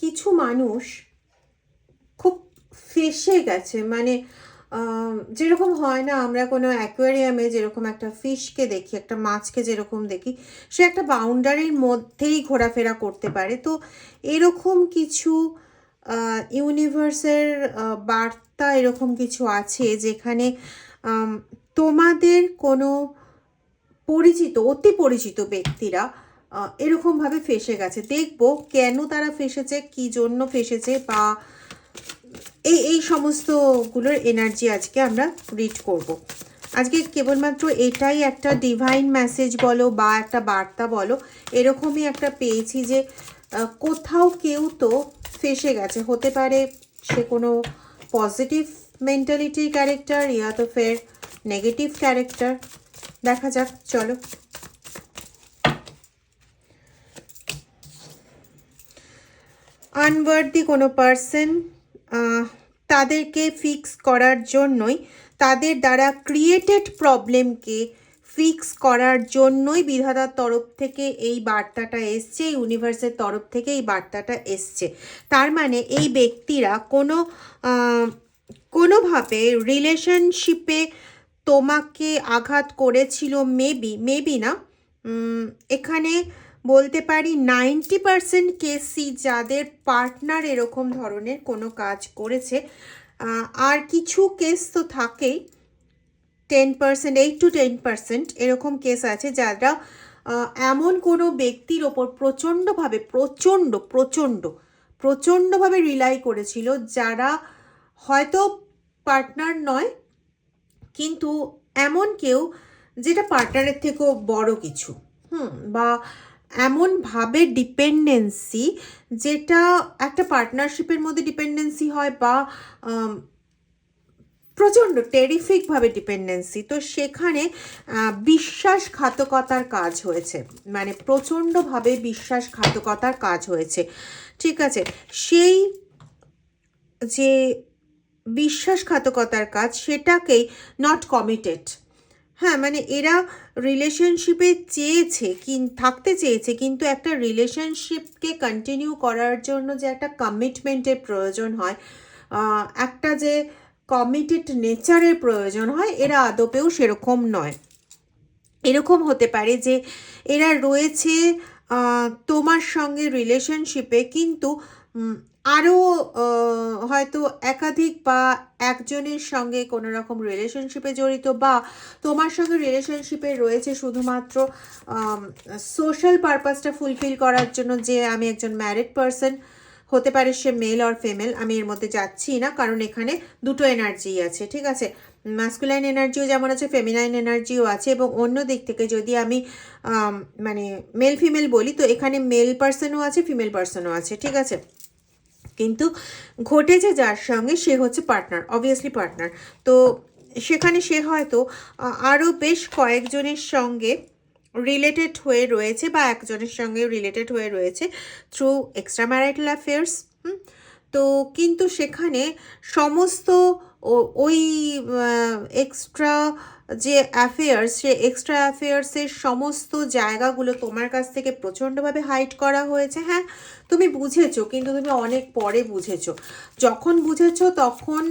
কিছু মানুষ খুব ফেঁসে গেছে, মানে যেরকম হয় না, আমরা কোনো অ্যাকোয়ারিয়ামে যেরকম একটা ফিশকে দেখি, একটা মাছকে যেরকম দেখি, সে একটা বাউন্ডারির মধ্যেই ঘোরাফেরা করতে পারে। তো এরকম কিছু ইউনিভার্সের বার্তা এরকম কিছু আছে যেখানে তোমাদের কোনো পরিচিত, অতি পরিচিত ব্যক্তিরা এরকমভাবে ফেঁসে গেছে। দেখব কেন তারা ফেঁসেছে, কি জন্য ফেঁসেছে, বা এই সমস্তগুলোর এনার্জি আজকে আমরা রিড করব। আজকে কেবলমাত্র এটাই একটা ডিভাইন মেসেজ বলো বা একটা বার্তা বলো, এরকমই একটা পেয়েছি যে কোথাও কেউ তো ফেঁসে গেছে। হতে পারে সে কোনো পজিটিভ মেন্টালিটির ক্যারেক্টার, ইয়া তো ফের নেগেটিভ ক্যারেক্টার। দেখা যাক, চলো। আনওয়ার্দি কোনো পার্সন, তাদেরকে ফিক্স করার জন্যই, তাদের দ্বারা ক্রিয়েটেড প্রবলেমকে ফিক্স করার জন্যই বিধাতার তরফ থেকে এই বার্তাটা এসছে, ইউনিভার্সের তরফ থেকে এই বার্তাটা এসছে। তার মানে এই ব্যক্তিরা কোনোভাবে রিলেশনশিপে তোমাকে আঘাত করেছিল, মেবি না, এখানে বলতে পারি 90% কেসই যাদের পার্টনার এরকম ধরনের কোনো কাজ করেছে। আর কিছু কেস তো থাকেই, 10%, 8 to 10% এরকম কেস আছে যারা এমন কোনো ব্যক্তির ওপর প্রচণ্ডভাবে রিলাই করেছিল, যারা হয়তো পার্টনার নয়, কিন্তু এমন কেউ যেটা পার্টনারের থেকেও বড় কিছু, বা এমনভাবে ডিপেন্ডেন্সি, যেটা একটা পার্টনারশিপের মধ্যে ডিপেন্ডেন্সি হয়, বা প্রচণ্ড টেরিফিকভাবে ডিপেন্ডেন্সি। তো সেখানে বিশ্বাসঘাতকতার কাজ হয়েছে, মানে প্রচণ্ডভাবে বিশ্বাসঘাতকতার কাজ হয়েছে। ঠিক আছে, সেই যে বিশ্বাসঘাতকতার কাজ, সেটাকেই নট কমিটেড। হ্যাঁ, মানে এরা রিলেশনশিপে থাকতে চেয়েছে, কিন্তু একটা রিলেশনশিপকে কন্টিনিউ করার জন্য যে একটা কমিটমেন্টের প্রয়োজন হয়, একটা যে কমিটেড নেচারের প্রয়োজন হয়, এরা আদপেও সেরকম নয়। এরকম হতে পারে যে এরা রয়েছে তোমার সঙ্গে রিলেশনশিপে, কিন্তু আরও হয়তো একাধিক বা একজনের সঙ্গে কোনো রকম রিলেশনশিপে জড়িত, বা তোমার সঙ্গে রিলেশনশিপে রয়েছে শুধুমাত্র সোশ্যাল পারপাসটা ফুলফিল করার জন্য, যে আমি একজন ম্যারিড পারসন। হতে পারে সে মেল অর ফিমেল, আমি এর মধ্যে যাচ্ছি না, কারণ এখানে দুটো এনার্জি আছে। ঠিক আছে, ম্যাসকুলাইন এনার্জিও যেমন আছে, ফেমিনাইন এনার্জিও আছে। এবং অন্য দিক থেকে যদি আমি মানে মেল ফিমেল বলি, তো এখানে মেল পার্সনও আছে, ফিমেল পার্সনও আছে। ঠিক আছে, কিন্তু ঘটেছে যার সঙ্গে, সে হচ্ছে পার্টনার, অবভিয়াসলি পার্টনার। তো সেখানে সে হয়তো আরও বেশ কয়েকজনের সঙ্গে রিলেটেড হয়ে রয়েছে, বা একজনের সঙ্গে রিলেটেড হয়ে রয়েছে থ্রু এক্সট্রা ম্যারিটাল অ্যাফেয়ার্স। তো কিন্তু সেখানে সমস্ত ওই এক্সট্রা যে অ্যাফেয়ার্স, সে এক্সট্রা অ্যাফেয়ার্সের সমস্ত জায়গাগুলো তোমার কাছ থেকে প্রচণ্ডভাবে হাইড করা হয়েছে। হ্যাঁ, তুমি বুঝেছো, কিন্তু তুমি অনেক পরে বুঝেছো। যখন বুঝেছো তখন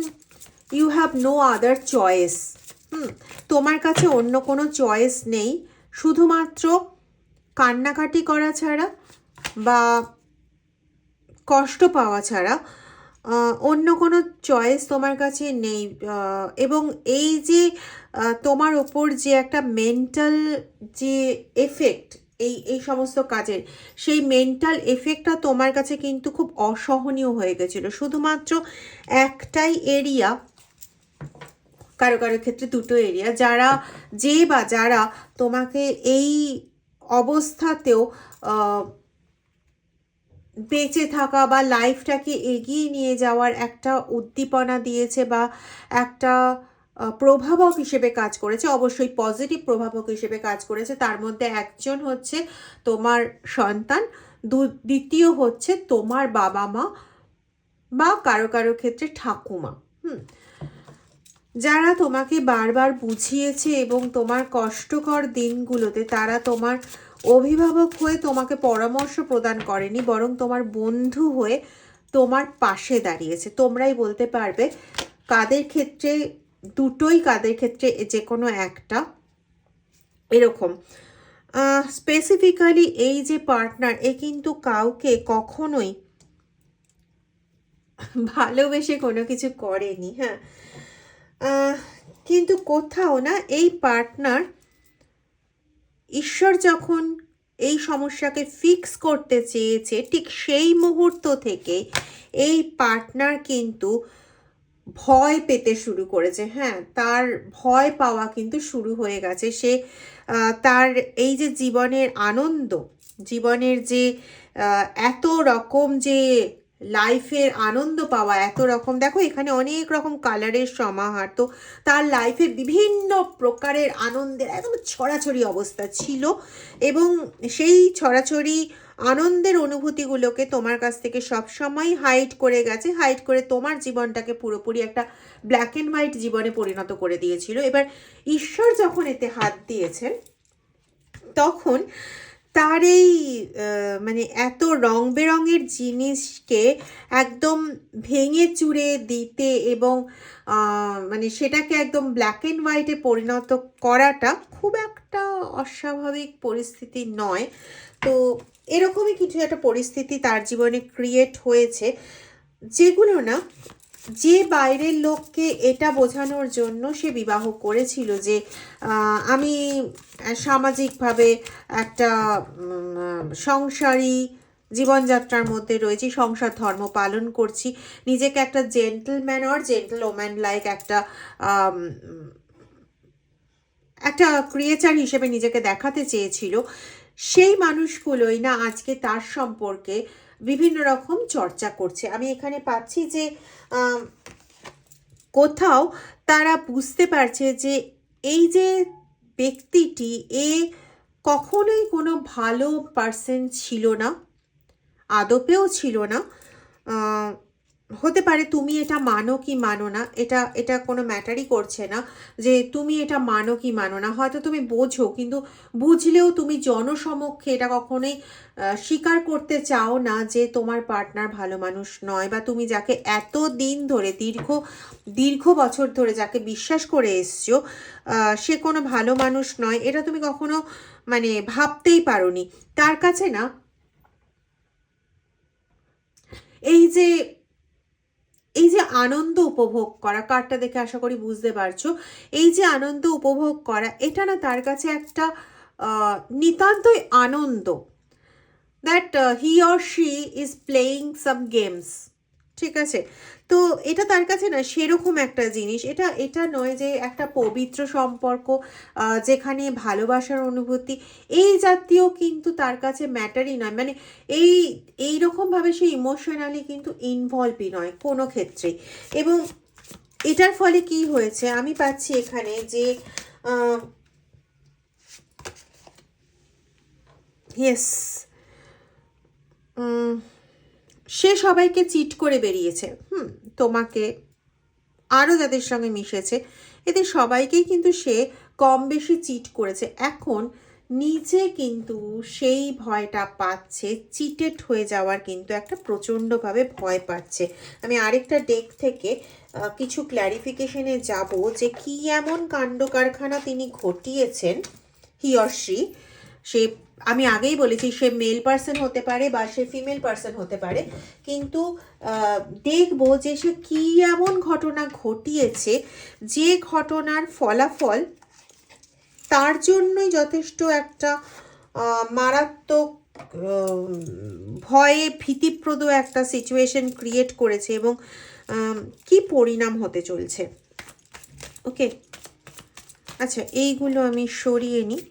you have no other choice. তোমার কাছে অন্য কোনো চয়েস নেই, শুধুমাত্র কান্নাকাটি করা ছাড়া বা কষ্ট পাওয়া ছাড়া অন্য কোনো চয়েস তোমার কাছে নেই। এবং এই যে তোমার ওপর যে একটা মেন্টাল যে এফেক্ট, এই সমস্ত কাজের, সেই মেন্টাল এফেক্টটা তোমার কাছে কিন্তু খুব অসহনীয় হয়ে গেছিলো। শুধুমাত্র একটাই এরিয়া, কারো কারো ক্ষেত্রে দুটো এরিয়া, যারা তোমাকে এই অবস্থাতেও বেঁচে থাকা বা লাইফটাকে এগিয়ে নিয়ে যাওয়ার একটা উদ্দীপনা দিয়েছে, বা একটা প্রভাবক হিসেবে কাজ করেছে, অবশ্যই পজিটিভ প্রভাবক হিসেবে কাজ করেছে। তার মধ্যে একজন হচ্ছে তোমার সন্তান, দ্বিতীয় হচ্ছে তোমার বাবা মা, বা কারো কারো ক্ষেত্রে ঠাকুমা। যারা তোমাকে বারবার বুঝিয়েছে এবং তোমার কষ্টকর দিনগুলোতে তারা তোমার অভিভাবক হয়ে তোমাকে পরামর্শ প্রদান করেনি, বরং তোমার বন্ধু হয়ে তোমার পাশে দাঁড়িয়েছে। তোমরাই বলতে পারবে কাদের ক্ষেত্রে, দুটোই কাদের ক্ষেত্রে যে কোনো একটা এরকম। স্পেসিফিক্যালি এই যে পার্টনার, এ কিন্তু কাউকে কখনোই ভালোবেসে কোনো কিছু করেনি। হ্যাঁ, কিন্তু কোথাও না এই পার্টনার, ঈশ্বর যখন এই সমস্যাকে ফিক্স করতে চেয়েছে, ঠিক সেই মুহূর্ত থেকে এই পার্টনার কিন্তু ভয় পেতে শুরু করেছে। হ্যাঁ, তার ভয় পাওয়া কিন্তু শুরু হয়ে গেছে। সে তার এই যে জীবনের আনন্দ, জীবনের যে এত রকম যে লাইফের আনন্দ পাওয়া, এত রকম, দেখো এখানে অনেক রকম কালারের সমাহার, তো তার লাইফে বিভিন্ন প্রকারের আনন্দের একদম ছড়াছড়ি অবস্থা ছিল, এবং সেই ছড়াছড়ি আনন্দের অনুভূতিগুলোকে তোমার কাছ থেকে সবসময় হাইড করে গেছে, হাইড করে তোমার জীবনটাকে পুরোপুরি একটা ব্ল্যাক অ্যান্ড হোয়াইট জীবনে পরিণত করে দিয়েছিল। এবার ঈশ্বর যখন এতে হাত দিয়েছেন, তখন তার এই মানে এত রং বেরঙের জিনিসকে একদম ভেঙে চুরে দিতে এবং মানে সেটাকে একদম ব্ল্যাক অ্যান্ড হোয়াইটে পরিণত করাটা খুব একটা অস্বাভাবিক পরিস্থিতি নয়। তো এরকমই কিছু একটা পরিস্থিতি তার জীবনে ক্রিয়েট হয়েছে, যেগুলো না, যে বাইরের লোককে এটা বোঝানোর জন্য সে বিবাহ করেছিল যে আমি সামাজিকভাবে একটা সংসারী জীবনযাত্রার মধ্যে রয়েছি, সংসার ধর্ম পালন করছি, নিজেকে একটা জেন্টলম্যান অর জেন্টলওম্যান লাইক একটা একটা ক্রিয়েচার হিসেবে নিজেকে দেখাতে চেয়েছিল, সেই মানুষগুলোই না আজকে তার সম্পর্কে বিভিন্ন রকম চর্চা করছে। আমি এখানে পাচ্ছি যে কোথাও তারা বুঝতে পারছে যে এই যে ব্যক্তিটি, এ কখনোই কোনো ভালো পার্সন ছিল না, আদপেও ছিল না। হতে পারে তুমি এটা মানো কি মানো না, এটা এটা কোনো ম্যাটারই করছে না যে তুমি এটা মানো কি মানো না, হয়তো তুমি বোঝো, কিন্তু বুঝলেও তুমি জনসমক্ষে এটা কখনোই স্বীকার করতে চাও না যে তোমার পার্টনার ভালো মানুষ নয়, বা তুমি যাকে এত দিন ধরে দীর্ঘ বছর ধরে যাকে বিশ্বাস করে এসছো সে কোনো ভালো মানুষ নয়, এটা তুমি কখনো মানে ভাবতেই পারোনি। তার কাছে না এই যে আনন্দ উপভোগ করা, কার্ডটা দেখে আশা করি বুঝতে পারছো, এই যে আনন্দ উপভোগ করা, এটা না তার কাছে একটা নিতান্তই আনন্দ, that he or she is playing some games. ঠিক আছে, তো এটা তার কাছে না সেরকম একটা জিনিস, এটা নয় যে একটা পবিত্র সম্পর্ক যেখানে ভালোবাসার অনুভূতি এই জাতীয় কিন্তু তার কাছে ম্যাটারই নয়, মানে এইরকমভাবে সে ইমোশনালি কিন্তু ইনভলভই নয় কোনো ক্ষেত্রেই। এবং এটার ফলে কি হয়েছে আমি পাচ্ছি এখানে যে ইয়েস, সে সবাইকে চিট করে বেরিয়েছে। তোমাকে, আরও যাদের সঙ্গে মিশেছে, এদের সবাইকেই কিন্তু সে কম বেশি চিট করেছে। এখন নিজে কিন্তু সেই ভয়টা পাচ্ছে, চিটেড হয়ে যাওয়ার কিন্তু একটা প্রচণ্ডভাবে ভয় পাচ্ছে। আমি আরেকটা ডেক থেকে কিছু ক্ল্যারিফিকেশনে যাব যে কি এমন কাণ্ড কারখানা তিনি ঘটিয়েছেন, হি অর শি, সে আমি আগেই বলেছি সে মেল পার্সন হতে পারে বা সে ফিমেল পার্সন হতে পারে, কিন্তু দেখবো যে সে কী এমন ঘটনা ঘটিয়েছে যে ঘটনার ফলাফল তার জন্যই যথেষ্ট একটা মারাত্মক ভয়ে ভীতিপ্রদ একটা সিচুয়েশন ক্রিয়েট করেছে, এবং কি পরিণাম হতে চলছে। ওকে, আচ্ছা এইগুলো আমি সরিয়ে নিই।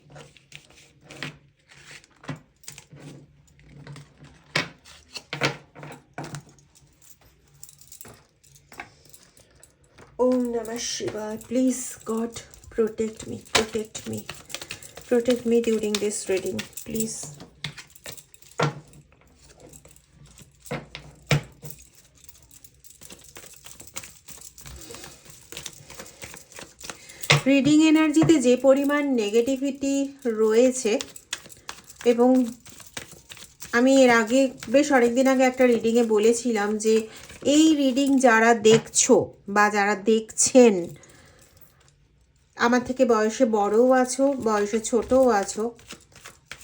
Om Namah Shivaya. Please, God, protect me, protect me, protect me during this reading, please. Reading এনার্জিতে যে পরিমাণ নেগেটিভিটি রয়েছে এবং আমি এর আগে বেশ অনেকদিন আগে একটা রিডিংয়ে বলেছিলাম যে এই রিডিং যারা দেখছো বা যারা দেখছেন, আমার থেকে বয়সে বড়ও আছো, বয়সে ছোটও আছো,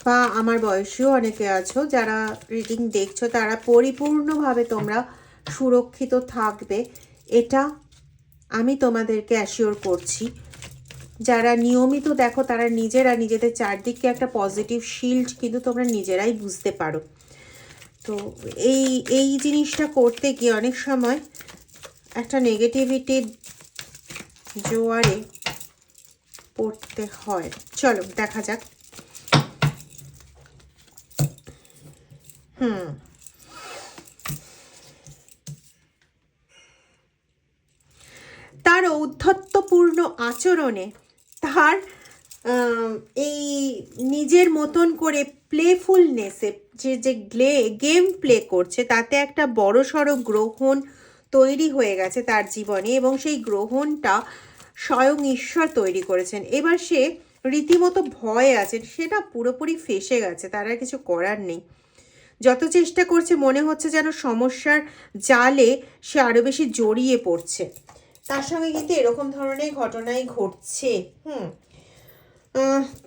বা আমার বয়সেও অনেকে আছো, যারা রিডিং দেখছো তারা পরিপূর্ণভাবে তোমরা সুরক্ষিত থাকবে, এটা আমি তোমাদেরকে অ্যাসিওর করছি। যারা নিয়মিত দেখো তারা নিজেরা নিজেদের চারদিকে একটা পজিটিভ শিল্ড কিন্তু তোমরা নিজেরাই বুঝতে পারো। তো এই জিনিসটা করতে গিয়ে অনেক সময় একটা নেগেটিভিটির জোয়ারে পড়তে হয়। চলো দেখা যাক। তার ঔদ্ধত্যপূর্ণ আচরণে, তার এই নিজের মতন করে প্লেফুলনেসে যে গেম প্লে করছে, তাতে একটা বড় সড়ো গ্রহণ তৈরি হয়ে গেছে তার জীবনে, এবং সেই গ্রহণটা স্বয়ং ঈশ্বর তৈরি করেছেন। এবার সে রীতিমতো ভয়ে আছে, সেটা পুরোপুরি ফেঁসে গেছে, তার আর কিছু করার নেই। যত চেষ্টা করছে মনে হচ্ছে যেন সমস্যার জালে সে আরও বেশি জড়িয়ে পড়ছে। তার সঙ্গে কিন্তু এরকম ধরনের ঘটনাই ঘটছে।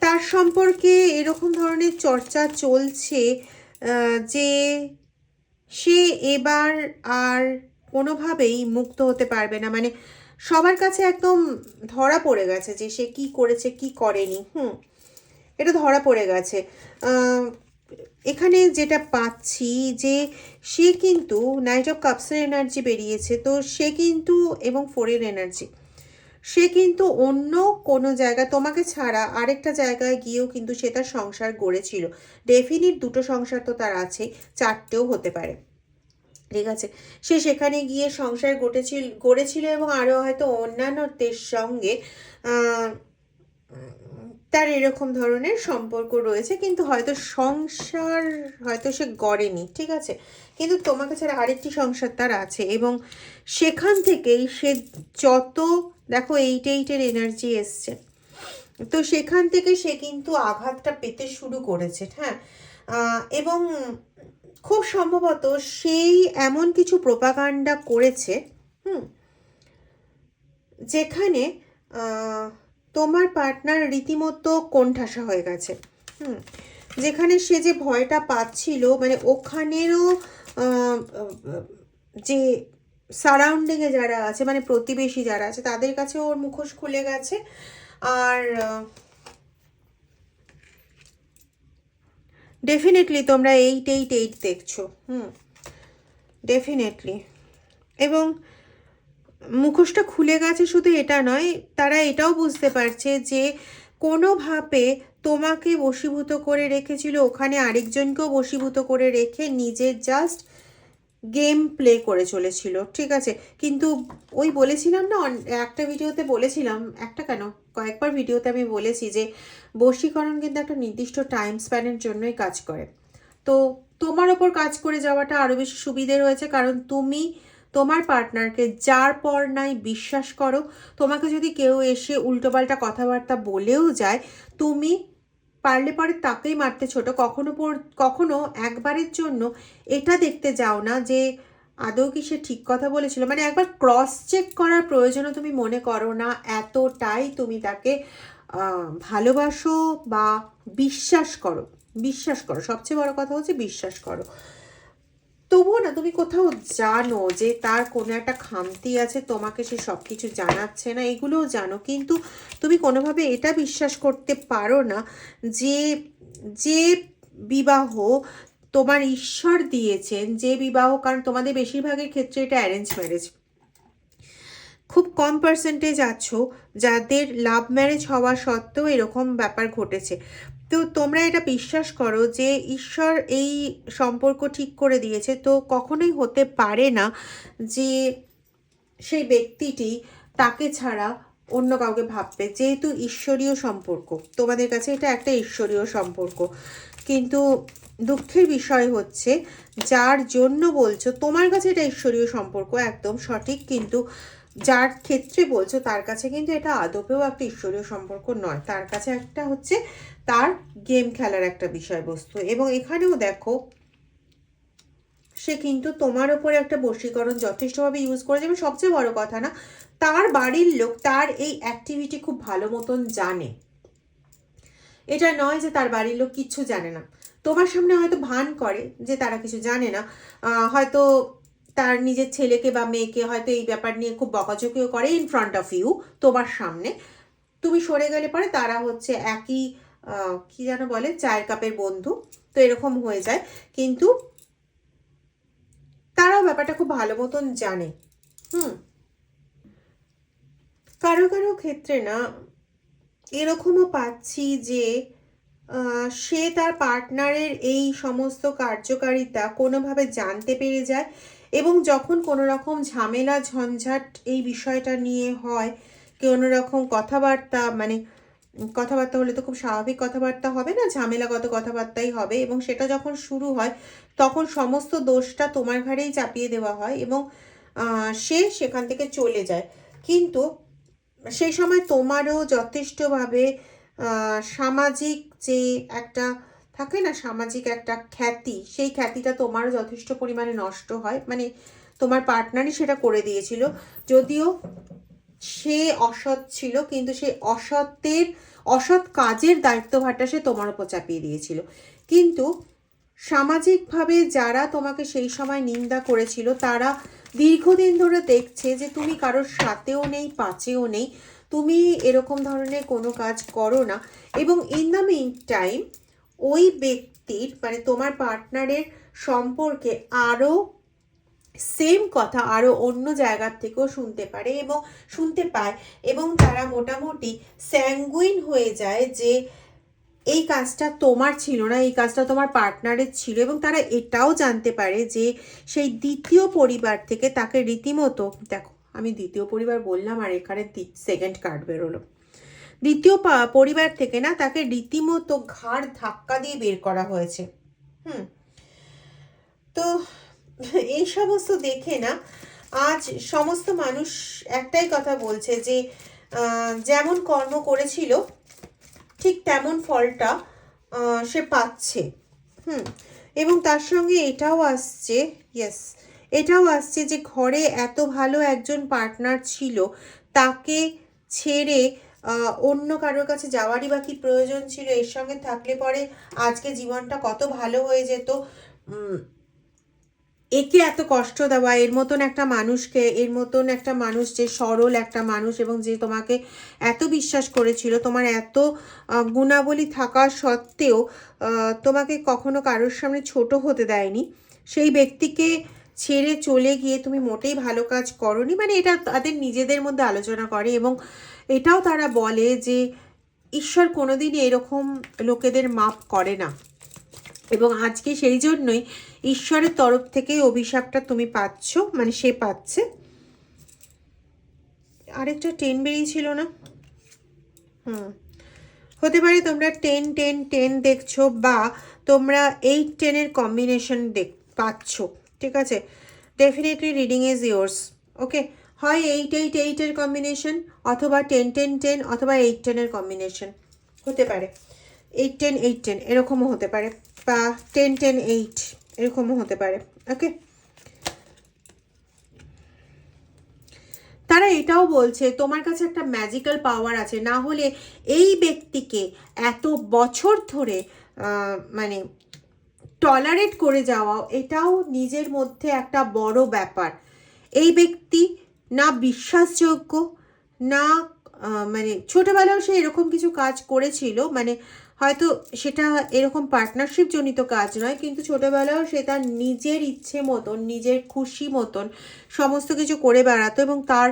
তার সম্পর্কে এরকম ধরনের চর্চা চলছে যে সে এবার আর কোনোভাবেই মুক্ত হতে পারবে না। মানে সবার কাছে একদম ধরা পড়ে গেছে যে সে কি করেছে কি করেনি। এটা ধরা পড়ে গেছে। এখানে যেটা পাচ্ছি যে সে কিন্তু নাইট অফ কাপসের এনার্জি বেরিয়েছে, তো সে কিন্তু, এবং ফোরের এনার্জি, সে কিন্তু অন্য কোনো জায়গায় তোমাকে ছাড়া আরেকটা জায়গায় গিয়েও কিন্তু সে তার সংসার গড়েছিল। ডেফিনিট দুটো সংসার তো তার আছে, চারটেও হতে পারে, ঠিক আছে। সে সেখানে গিয়ে সংসার গড়েছিল এবং আরও হয়তো অন্যান্যদের সঙ্গে তার এরকম ধরনের সম্পর্ক রয়েছে, কিন্তু হয়তো সংসার হয়তো সে গড়েনি, ঠিক আছে, কিন্তু তোমাকে ছাড়া আরেকটি সংসার তার আছে। এবং সেখান থেকেই সে যত, দেখো 8-8-এর এনার্জি এসছে, তো সেখান থেকে সে কিন্তু আঘাতটা পেতে শুরু করেছে। হ্যাঁ, এবং খুব সম্ভবত সেই এমন কিছু প্রোপাগান্ডা করেছে যেখানে তোমার পার্টনার রীতিমতো কোণঠাসা হয়ে গেছে। যেখানে সে যে ভয়টা পাচ্ছিল, মানে ওখানেরও যে সারাউন্ডিংয়ে যারা আছে, মানে প্রতিবেশী যারা আছে, তাদের কাছে ওর মুখোশ খুলে গেছে। আর ডেফিনেটলি তোমরা 8-8-8 দেখছো, ডেফিনেটলি। এবং মুখোশটা খুলে গেছে শুধু এটা নয়, তারা এটাও বুঝতে পারছে যে কোনোভাবে তোমাকে বশীভূত করে রেখেছিল, ওখানে আরেকজনকেও বশীভূত করে রেখে নিজের জাস্ট গেম প্লে করে চলেছিল, ঠিক আছে। কিন্তু ওই বলেছিলাম না, একটা ভিডিওতে বলেছিলাম, একটা কেন কয়েকবার ভিডিওতে আমি বলেছি যে বশীকরণ কিন্তু একটা নির্দিষ্ট টাইম স্প্যানের জন্যই কাজ করে। তো তোমার ওপর কাজ করে যাওয়াটা আরও বেশি সুবিধের হয়েছে, কারণ তুমি তোমার পার্টনারকে যার পর নাই বিশ্বাস করো। তোমাকে যদি কেউ এসে উল্টোপাল্টা কথাবার্তা বলেও যায়, তুমি পারলে পরে তাকেই মারতে ছোটো, কখনো একবারের জন্য এটা দেখতে যাও না যে আদৌ কি সে ঠিক কথা বলেছিল। মানে একবার ক্রস চেক করার প্রয়োজনও তুমি মনে করো না, এতটাই তুমি তাকে ভালোবাসো বা বিশ্বাস করো। সবচেয়ে বড় কথা হচ্ছে বিশ্বাস করো। তবুও না, তুমি কোথাও জানো যে তার কোনো একটা খামতি আছে, তোমাকে সে সব কিছু জানাচ্ছে না, এগুলোও জানো, কিন্তু তুমি কোনোভাবে এটা বিশ্বাস করতে পারো না যে যে বিবাহ তোমার ঈশ্বর দিয়েছেন, যে বিবাহ, কারণ তোমাদের বেশিরভাগের ক্ষেত্রে এটা অ্যারেঞ্জ ম্যারেজ, খুব কম পার্সেন্টেজ আছো যাদের লাভ ম্যারেজ হওয়া সত্ত্বেও এরকম ব্যাপার ঘটেছে। তো তোমরা এটা বিশ্বাস করো যে ঈশ্বর এই সম্পর্ক ঠিক করে দিয়েছে, তো কখনোই হতে পারে না যে সেই ব্যক্তিটি তাকে ছাড়া অন্য কাউকে ভাববে, যেহেতু ঈশ্বরীয় সম্পর্ক তোমাদের কাছে, এটা একটা ঈশ্বরীয় সম্পর্ক। কিন্তু দুঃখের বিষয় হচ্ছে, যার জন্য বলছো তোমার কাছে এটা ঈশ্বরীয় সম্পর্ক, একদম সঠিক, কিন্তু যার ক্ষেত্রে বলছো তার কাছে কিন্তু এটা আদপেও একটা ঈশ্বরীয় সম্পর্ক নয়, তার কাছে একটা হচ্ছে তার গেম খেলার একটা বিষয়বস্তু। এবং এখানেও দেখো সে কিন্তু তোমার ওপরে একটা বশীকরণ যথেষ্টভাবে ইউজ করে যাবে। সবচেয়ে বড় কথা না, তার বাড়ির লোক তার এই অ্যাক্টিভিটি খুব ভালো মতন জানে। এটা নয় যে তার বাড়ির লোক কিচ্ছু জানে না, তোমার সামনে হয়তো ভান করে যে তারা কিছু জানে না, হয়তো তার নিজের ছেলেকে বা মেয়েকে হয়তো এই ব্যাপার নিয়ে খুব বকাঝকিও করে ইন ফ্রন্ট অফ ইউ, তোমার সামনে। তুমি সরে গেলে পরে তারা হচ্ছে একই কি যেন বলে, চায়ের কাপের বন্ধু, তো এরকম হয়ে যায়। কিন্তু তারাও ব্যাপারটা খুব ভালো মতন জানে। হুম, কারো কারো ক্ষেত্রে না এরকমও পাচ্ছি যে সে তার পার্টনারের এই সমস্ত কার্যকারিতা কোনোভাবে জানতে পেরে যায়, এবং যখন কোনো রকম ঝামেলা ঝঞ্ঝাট এই বিষয়টা নিয়ে হয়, কোনো রকম কথাবার্তা, মানে কথাবার্তা হলে তো খুব স্বাভাবিক কথাবার্তা হবে না, ঝামেলাগত কথাবার্তাই হবে, এবং সেটা যখন শুরু হয় তখন সমস্ত দোষটা তোমার ঘাড়েই চাপিয়ে দেওয়া হয় এবং সে সেখান থেকে চলে যায়। কিন্তু সেই সময় তোমারও যথেষ্টভাবে সামাজিক যে একটা থাকে না, সামাজিক একটা খ্যাতি, সেই খ্যাতিটা তোমারও যথেষ্ট পরিমাণে নষ্ট হয়। মানে তোমার পার্টনারই সেটা করে দিয়েছিল, যদিও সে অসৎ ছিল, কিন্তু সেই অসৎ কাজের দায়িত্বভারটা সে তোমার উপর চাপিয়ে দিয়েছিল। কিন্তু সামাজিকভাবে যারা তোমাকে সেই সময় নিন্দা করেছিল তারা দীর্ঘদিন ধরে দেখছে যে তুমি কারোর সাথেও নেই, পাচেও নেই, তুমি এরকম ধরনের কোনো কাজ করো না। এবং ইন দ্য মিন টাইম ওই ব্যক্তির, মানে তোমার পার্টনারের সম্পর্কে আরও সেম কথা আরও অন্য জায়গার থেকেও শুনতে পারে এবং শুনতে পায়, এবং তারা মোটামুটি স্যাঙ্গুইন হয়ে যায় যে এই কাজটা তোমার ছিল না, এই কাজটা তোমার পার্টনারের ছিল। এবং তারা এটাও জানতে পারে যে সেই দ্বিতীয় পরিবার থেকে তাকে রীতিমতো, দেখো আমি দ্বিতীয় পরিবার বললাম আর এখানে সেকেন্ড কার্ড বেরোলো, দ্বিতীয় পরিবার থেকে না, তাকে রীতিমতো ঘাড় ধাক্কা দিয়ে বের করা হয়েছে। হুম, তো এই সমস্ত দেখে না আজ সমস্ত মানুষ একটাই কথা বলছে যে যেমন কর্ম করেছিল ঠিক তেমন ফলটা সে পাচ্ছে। হুম, এবং তার সঙ্গে এটাও আসছে, ইয়েস, এটাও আসছে যে ঘরে এত ভালো একজন পার্টনার ছিল, তাকে ছেড়ে অন্য কারোর কাছে যাওয়ারই বা কি প্রয়োজন ছিল? এর সঙ্গে থাকলে পরে আজকে জীবনটা কত ভালো হয়ে যেত। একে এত কষ্ট দেওয়া, এর মতন একটা মানুষকে, এর মতন একটা মানুষ যে সরল একটা মানুষ এবং যে তোমাকে এত বিশ্বাস করেছিল, তোমার এত গুণাবলী থাকা সত্ত্বেও তোমাকে কখনো কারোর সামনে ছোট হতে দেয়নি, সেই ব্যক্তিকে ছেড়ে চলে গিয়ে তুমি মোটেই ভালো কাজ করনি। মানে এটা তাদের নিজেদের মধ্যে আলোচনা করে এবং এটাও তারা বলে যে ঈশ্বর কোনোদিনই এরকম লোকেদের মাপ করে না, এবং আজকে সেই জন্যই ঈশ্বরের তরফ থেকেই অভিশাপটা তুমি পাচ্ছ, মানে সে পাচ্ছে। আরেকটা 10 বেরিয়েছিল না? হতে পারে তোমরা 10-10-10 দেখছো, বা তোমরা 8-10-এর কম্বিনেশন পাচ্ছ। ঠিক আছে, ডেফিনেটলি রিডিং ইজ ইয়োর্স। ওকে, হয় 8-8-8-এর কম্বিনেশন, অথবা 10-10-10, অথবা 8-10-এর কম্বিনেশন হতে পারে। 8-10-8-10 এরকমও হতে পারে, বা 10-10-8 এরকমও হতে পারে। ওকে, তারা এটাও বলছে তোমার কাছে একটা ম্যাজিক্যাল পাওয়ার আছে, না হলে এই ব্যক্তিকে এত বছর ধরে মানে টলারেট করে যাওয়া, এটাও নিজের মধ্যে একটা বড় ব্যাপার। এই ব্যক্তি না বিশ্বাসযোগ্য, না মানে ছোটবেলাও সে এরকম কিছু কাজ করেছিল, মানে হয়তো সেটা এরকম পার্টনারশিপ জনিত কাজ নয়, কিন্তু ছোটবেলাও সে তার নিজের ইচ্ছে মতন, নিজের খুশি মতন সমস্ত কিছু করে বেড়াতো, এবং তার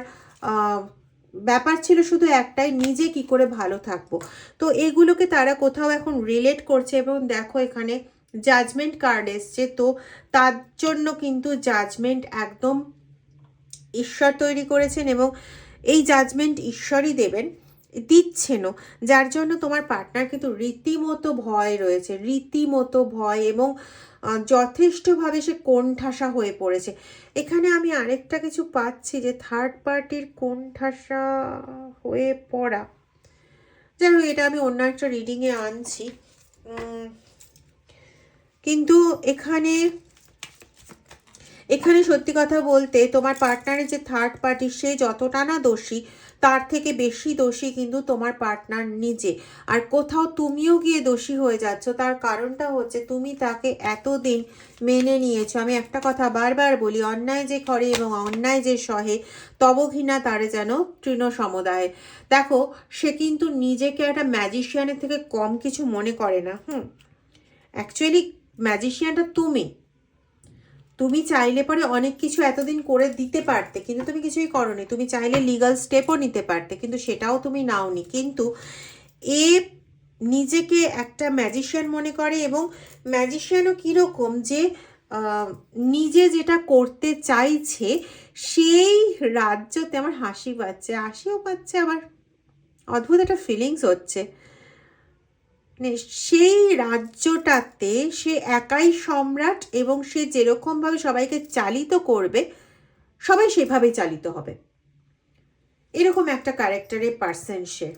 ব্যাপার ছিল শুধু একটাই, নিজে কি করে ভালো থাকবো। তো এগুলোকে তারা কোথাও এখন রিলেট করছে, এবং দেখো এখানে জাজমেন্ট কার্ড এসছে, তো তার জন্য কিন্তু জাজমেন্ট একদম ঈশ্বর তৈরি করেছেন, এবং এই জাজমেন্ট ঈশ্বরই দেবেন, দিচ্ছেনও, যার জন্য তোমার পার্টনার কিন্তু রীতিমতো ভয় রয়েছে, রীতিমতো ভয়, এবং যথেষ্টভাবে সে কোণঠাসা হয়ে পড়েছে। এখানে আমি আরেকটা কিছু পাচ্ছি যে থার্ড পার্টির কোণঠাসা হয়ে পড়া। যাই হোক, এটা আমি অন্য একটা রিডিংয়ে আনছি। কিন্তু এখানে সত্যি কথা বলতে তোমার পার্টনারের যে থার্ড পার্টি, সে যতটা না দোষী, তার থেকে বেশি দোষী কিন্তু তোমার পার্টনার নিজে। আর কোথাও তুমিও গিয়ে দোষী হয়ে যাচ্ছ। তার কারণটা হচ্ছে তুমি তাকে এতদিন মেনে নিয়েছো। আমি একটা কথা বারবার বলি, অন্যায় যে করে এবং অন্যায় যে সহে তব ঘৃণা তারে যেন তৃণ সমুদায়। দেখো, সে কিন্তু নিজেকে একটা ম্যাজিশিয়ানের থেকে কম কিছু মনে করে না। অ্যাকচুয়ালি ম্যাজিশিয়ানটা তুমি চাইলে পরে অনেক কিছু এতদিন করে দিতে পারতে, কিন্তু তুমি কিছুই করোনি। তুমি চাইলে লিগাল স্টেপও নিতে পারতে, কিন্তু সেটাও তুমি নাওনি। কিন্তু এ নিজেকে একটা ম্যাজিশিয়ান মনে করে, এবং ম্যাজিশিয়ানও কীরকম যে নিজে যেটা করতে চাইছে সেই রাজ্যতে, আমার হাসিও পাচ্ছে, আবার অদ্ভুত একটা ফিলিংস হচ্ছে, মানে সেই রাজ্যটাতে সে একাই সম্রাট, এবং সে যেরকমভাবে সবাইকে চালিত করবে সবাই সেভাবেই চালিত হবে। এরকম একটা ক্যারেক্টারের পার্সন সে।